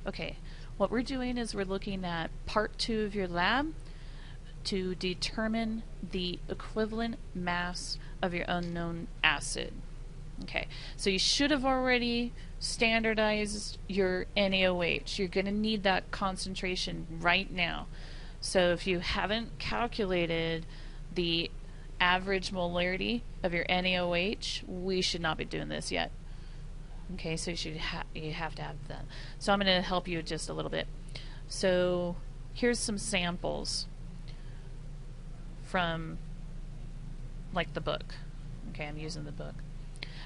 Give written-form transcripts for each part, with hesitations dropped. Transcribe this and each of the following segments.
Okay, what we're doing is we're looking at part 2 of your lab to determine the equivalent mass of your unknown acid. Okay, so you should have already standardized your NaOH. You're going to need that concentration right now. So if you haven't calculated the average molarity of your NaOH, we should not be doing this yet. Okay, so you have to have that. So I'm going to help you just a little bit. So here's some samples from like the book. Okay, I'm using the book.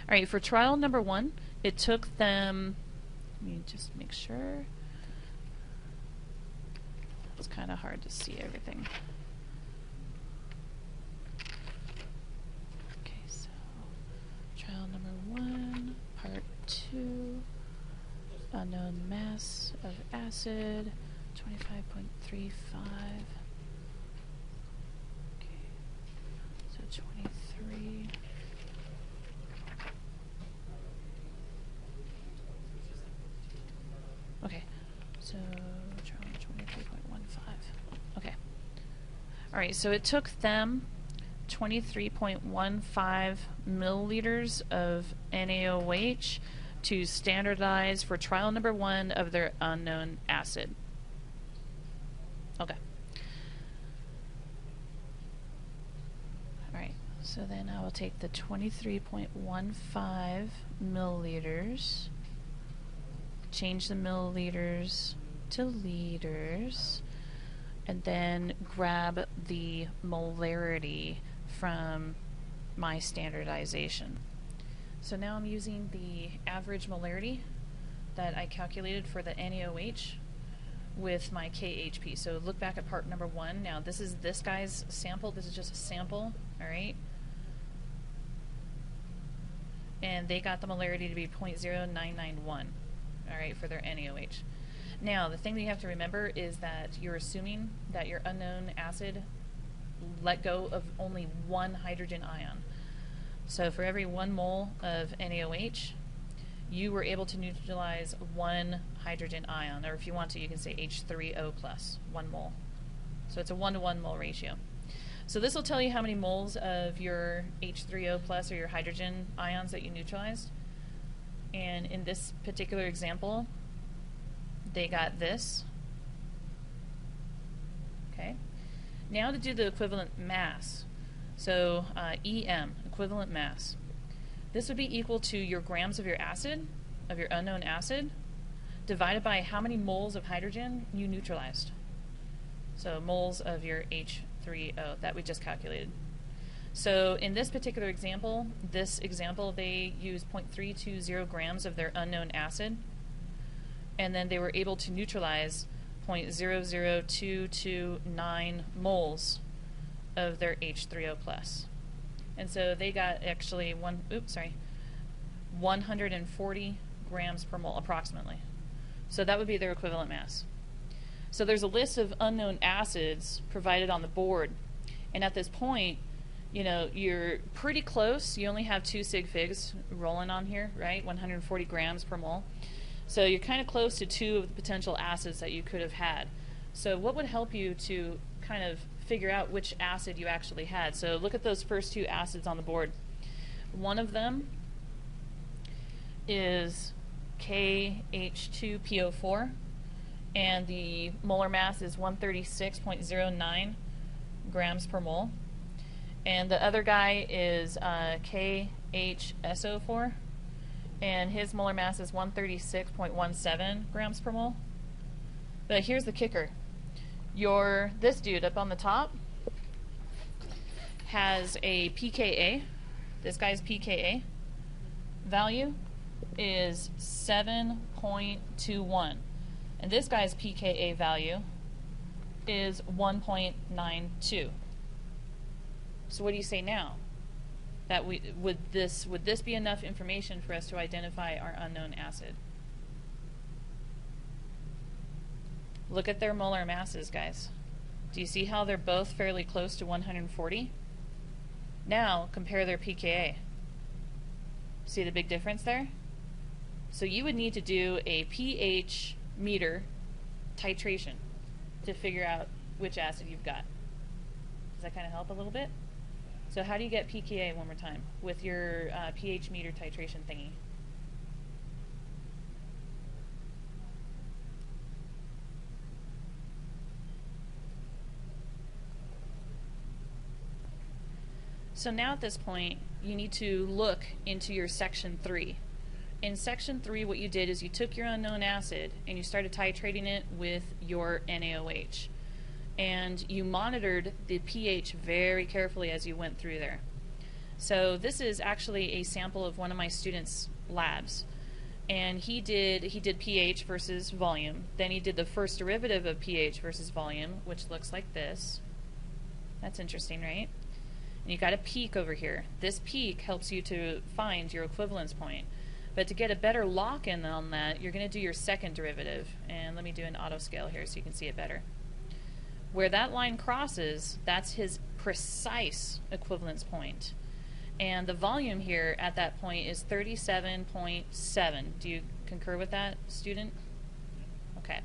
All right, for trial number 1, it took them, let me just make sure. It's kind of hard to see everything. Okay, so trial number 1, part 2, unknown mass of acid, 25.35. Okay, so 23. Okay, so trial 23.15. Okay. All right, so it took them 23.15 milliliters of NaOH to standardize for trial number 1 of their unknown acid. Okay. All right, so then I will take the 23.15 milliliters, change the milliliters to liters, and then grab the molarity from my standardization. So now I'm using the average molarity that I calculated for the NaOH with my KHP. So look back at part number 1. Now this is this guy's sample. This is just a sample, all right? And they got the molarity to be 0.0991, all right, for their NaOH. Now, the thing that you have to remember is that you're assuming that your unknown acid let go of only one hydrogen ion. So for every 1 mole of NaOH, you were able to neutralize 1 hydrogen ion, or if you want to, you can say H3O plus, 1 mole. So it's a 1-to-1 mole ratio. So this will tell you how many moles of your H3O plus or your hydrogen ions that you neutralized. And in this particular example, they got this. Okay. Now to do the equivalent mass. So EM, equivalent mass. This would be equal to your grams of your acid, of your unknown acid, divided by how many moles of hydrogen you neutralized. So moles of your H3O that we just calculated. So in this particular example, they used 0.320 grams of their unknown acid, and then they were able to neutralize 0.00229 moles of their H3O plus. And so they got actually 140 grams per mole approximately. So that would be their equivalent mass. So there's a list of unknown acids provided on the board, and at this point, you know, you're pretty close. You only have 2 sig figs rolling on here, right? 140 grams per mole. So you're kind of close to 2 of the potential acids that you could have had. So what would help you to kind of figure out which acid you actually had? So look at those first 2 acids on the board. One of them is KH2PO4, and the molar mass is 136.09 grams per mole. And the other guy is KHSO4, and his molar mass is 136.17 grams per mole. But here's the kicker. This dude up on the top has a pKa. This guy's pKa value is 7.21. And this guy's pKa value is 1.92. So what do you say now? That would this be enough information for us to identify our unknown acid? Look at their molar masses, guys. Do you see how they're both fairly close to 140? Now compare their pKa. See the big difference there? So you would need to do a pH meter titration to figure out which acid you've got. Does that kind of help a little bit? So how do you get pKa one more time with your pH meter titration thingy? So now at this point, you need to look into your section 3. In section 3, what you did is you took your unknown acid and you started titrating it with your NaOH. And you monitored the pH very carefully as you went through there. So this is actually a sample of one of my students' labs. And he did pH versus volume. Then he did the first derivative of pH versus volume, which looks like this. That's interesting, right? And you got a peak over here. This peak helps you to find your equivalence point. But to get a better lock-in on that, you're going to do your second derivative. And let me do an auto scale here so you can see it better. Where that line crosses, that's his precise equivalence point. And the volume here at that point is 37.7. Do you concur with that, student? Okay.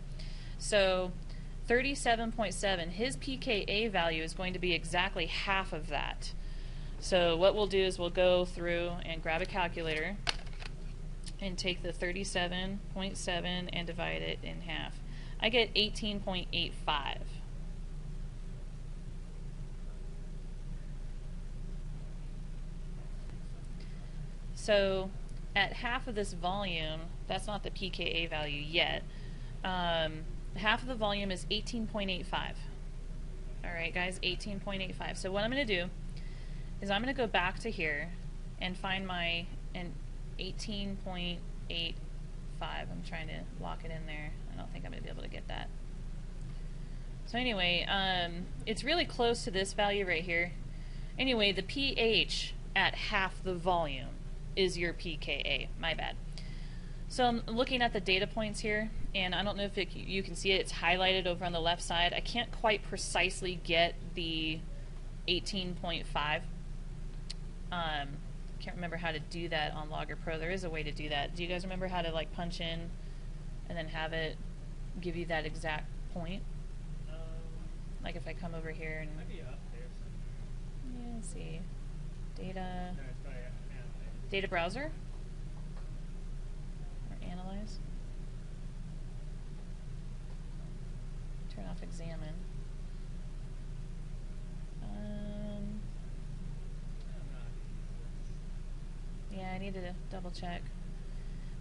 So 37.7, his pKa value is going to be exactly half of that. So what we'll do is we'll go through and grab a calculator and take the 37.7 and divide it in half. I get 18.85. So at half of this volume, that's not the pKa value yet, half of the volume is 18.85. Alright guys, 18.85. So what I'm going to do is I'm going to go back to here and find my 18.85. I'm trying to lock it in there. I don't think I'm going to be able to get that. So anyway, it's really close to this value right here. Anyway, the pH at half the volume is your pKa. My bad. So I'm looking at the data points here, and I don't know if you can see it. It's highlighted over on the left side. I can't quite precisely get the 18.5. Can't remember how to do that on Logger Pro. There is a way to do that. Do you guys remember how to like punch in and then have it give you that exact point? Like if I come over here and maybe up there somewhere. yeah, let's see, data. No, it's probably analyze. Data browser or analyze. Turn off examine. Yeah, I need to double check.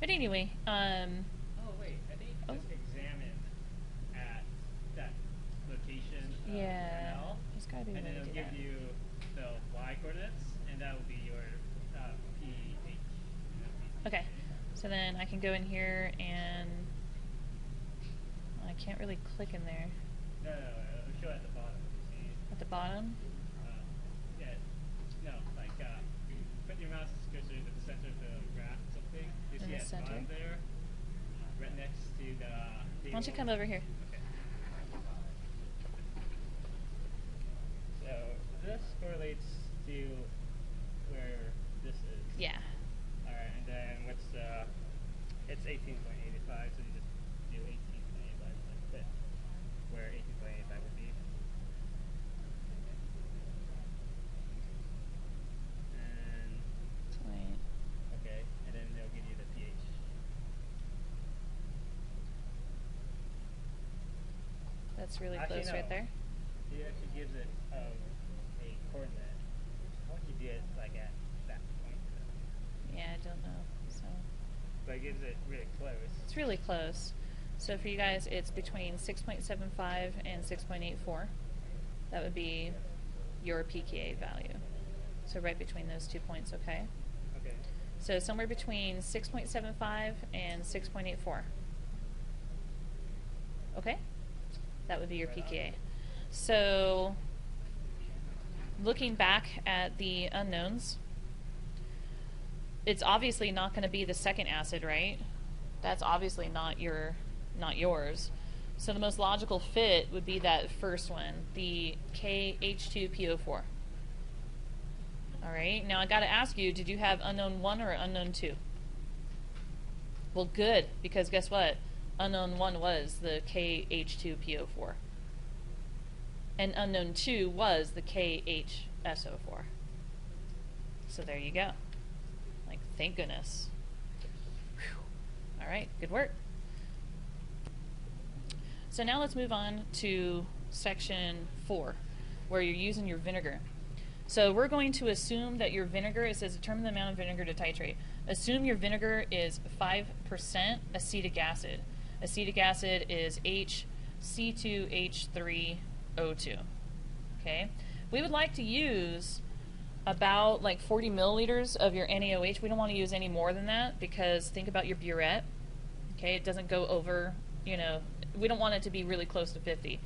But anyway, oh wait, I think just examine at that location of yeah, L, there's gotta be a and way then to it'll do give that. you the y coordinates, and that will be your pH. Okay, so then I can go in here and I can't really click in there. No, it'll show at the bottom. You see? At the bottom? Yeah, no, like put your mouse cursor to the center of the graph, something. You In see the at the center? bottom there, right next to the Why don't you come over here? Okay. So this correlates to where this is. Yeah. Alright, and then what's it's 18.85, so you just do 18.85 like this, where 18.85 would be. And Wait. okay, and then they'll give you the pH. That's really Actually, close no. right there. It actually gives it a coordinate. Why don't you do it like at that point? Yeah, I don't know. So But it gives it really close. it's really close. So for you guys, it's between 6.75 and 6.84. That would be your pKa value. So right between those 2 points, okay? Okay. So somewhere between 6.75 and 6.84. Okay? That would be your Right on. pKa. So looking back at the unknowns, it's obviously not going to be the second acid, right? That's obviously not yours. So the most logical fit would be that first one, the KH2PO4. All right. Now I got to ask you, did you have unknown 1 or unknown 2? Well, good, because guess what? Unknown 1 was the KH2PO4. And unknown 2 was the KHSO4. So there you go. Like, thank goodness. Whew. All right, good work. So now let's move on to section 4, where you're using your vinegar. So we're going to assume that your vinegar, it says determine the amount of vinegar to titrate. Assume your vinegar is 5% acetic acid. Acetic acid is HC2H3O2. Okay? We would like to use about like 40 milliliters of your NaOH. We don't want to use any more than that because think about your burette. Okay, it doesn't go over, you know, we don't want it to be really close to 50.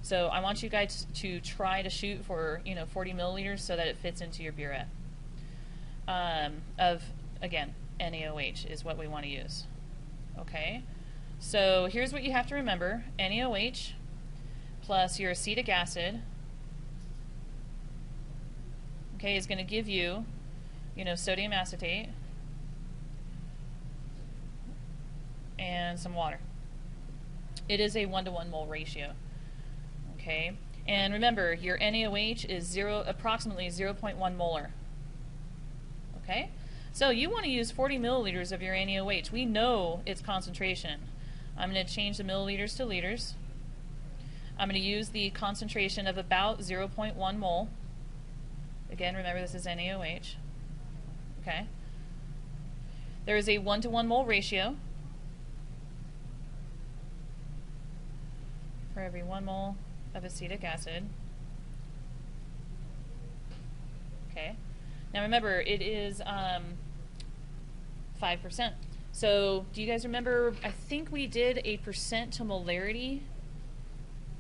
So I want you guys to try to shoot for, you know, 40 milliliters so that it fits into your burette. Of, again, NaOH is what we want to use. Okay, so here's what you have to remember. NaOH plus your acetic acid, okay, is going to give you, you know, sodium acetate and some water. It is a 1-to-1 mole ratio. Okay, and remember your NaOH is approximately 0.1 molar. Okay, so you want to use 40 milliliters of your NaOH. We know its concentration. I'm going to change the milliliters to liters. I'm going to use the concentration of about 0.1 mole. Again, remember this is NaOH. Okay, there is a 1-to-1 mole ratio. For every 1 mole of acetic acid. Okay. Now remember, it is 5%. So do you guys remember, I think we did a percent to molarity,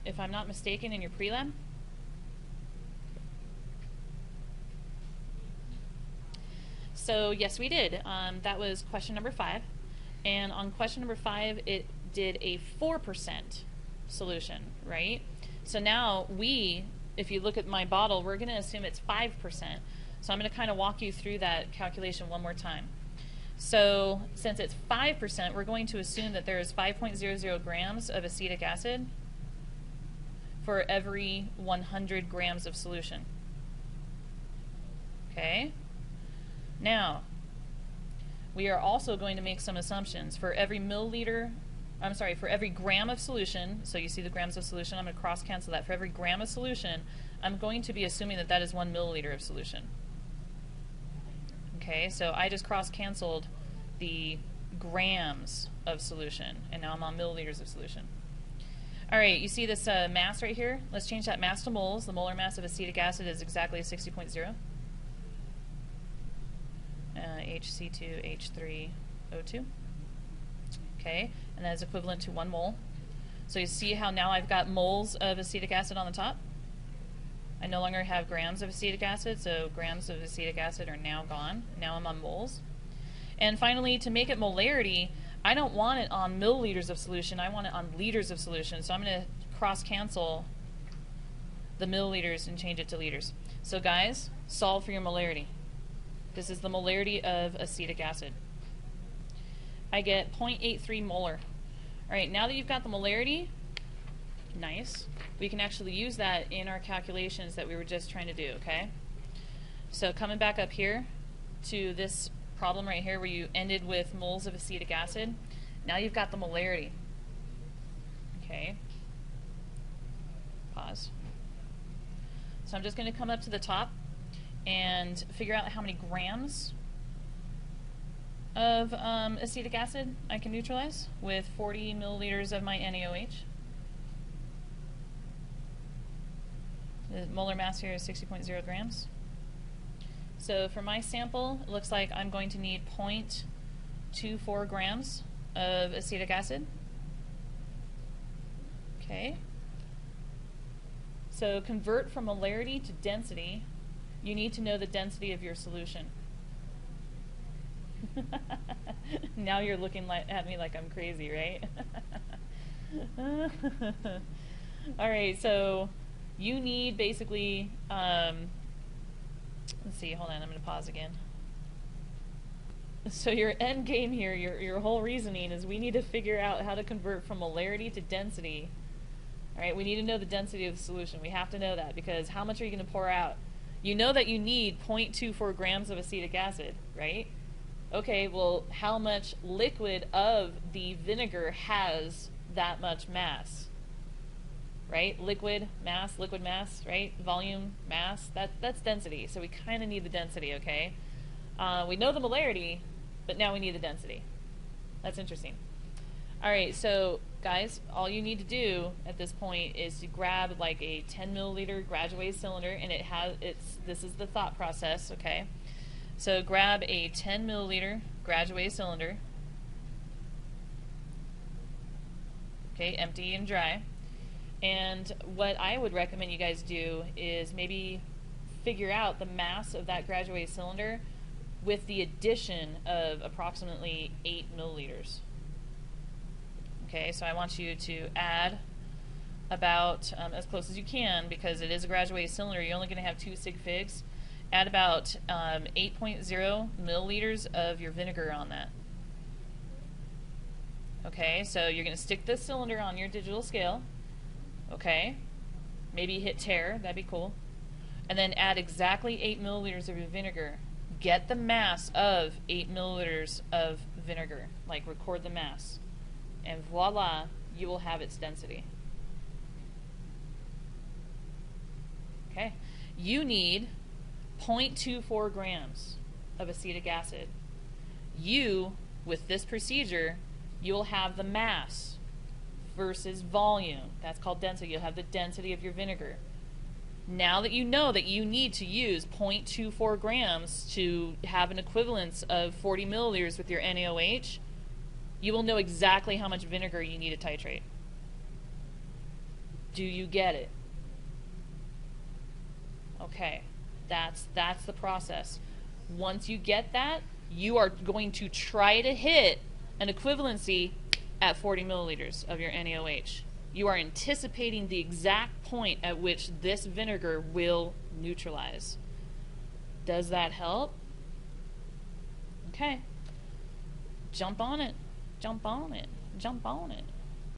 if I'm not mistaken, in your pre-lab? So yes, we did. That was question number 5. And on question number 5, it did a 4% solution, right? So now if you look at my bottle, we're going to assume it's 5%. So I'm going to kind of walk you through that calculation one more time. So since it's 5%, we're going to assume that there is 5.00 grams of acetic acid for every 100 grams of solution. Okay? Now, we are also going to make some assumptions. For every for every gram of solution, so you see the grams of solution, I'm going to cross cancel that. For every gram of solution, I'm going to be assuming that that is 1 milliliter of solution. Okay, so I just cross canceled the grams of solution, and now I'm on milliliters of solution. All right, you see this mass right here? Let's change that mass to moles. The molar mass of acetic acid is exactly 60.0. HC2H3O2. Okay, and that is equivalent to 1 mole. So you see how now I've got moles of acetic acid on the top? I no longer have grams of acetic acid, so grams of acetic acid are now gone. Now I'm on moles. And finally, to make it molarity, I don't want it on milliliters of solution, I want it on liters of solution. So I'm going to cross-cancel the milliliters and change it to liters. So guys, solve for your molarity. This is the molarity of acetic acid. I get 0.83 molar. All right, now that you've got the molarity, nice, we can actually use that in our calculations that we were just trying to do, okay? So coming back up here to this problem right here where you ended with moles of acetic acid, now you've got the molarity. Okay, pause. So I'm just going to come up to the top and figure out how many grams of acetic acid I can neutralize with 40 milliliters of my NaOH. The molar mass here is 60.0 grams. So for my sample, it looks like I'm going to need 0.24 grams of acetic acid. Okay. So convert from molarity to density. You need to know the density of your solution. Now you're looking at me like I'm crazy, right? All right, so you need basically, let's see, hold on, I'm going to pause again. So your end game here, your whole reasoning is we need to figure out how to convert from molarity to density. All right, we need to know the density of the solution. We have to know that, because how much are you going to pour out? You know that you need 0.24 grams of acetic acid, right? Okay, well, how much liquid of the vinegar has that much mass? Right? Liquid mass, right? Volume, mass, that's density. So we kind of need the density, okay? We know the molarity, but now we need the density. That's interesting. All right, so guys, all you need to do at this point is to grab like a 10 milliliter graduated cylinder, and this is the thought process, okay? So grab a 10 milliliter graduated cylinder, okay, empty and dry. And what I would recommend you guys do is maybe figure out the mass of that graduated cylinder with the addition of approximately 8 milliliters. Okay, so I want you to add about, as close as you can, because it is a graduated cylinder, you're only going to have 2 sig figs. Add about 8.0 milliliters of your vinegar on that. Okay, so you're going to stick this cylinder on your digital scale. Okay, maybe hit tare, that'd be cool. And then add exactly 8 milliliters of your vinegar. Get the mass of 8 milliliters of vinegar, like record the mass. And voila, you will have its density. Okay, you need 0.24 grams of acetic acid. With this procedure, you'll have the mass versus volume. That's called density. You'll have the density of your vinegar. Now that you know that you need to use 0.24 grams to have an equivalence of 40 milliliters with your NaOH, you will know exactly how much vinegar you need to titrate. Do you get it? Okay, that's the process. Once you get that, you are going to try to hit an equivalency at 40 milliliters of your NaOH. You are anticipating the exact point at which this vinegar will neutralize. Does that help? Okay. Jump on it. Jump on it. Jump on it.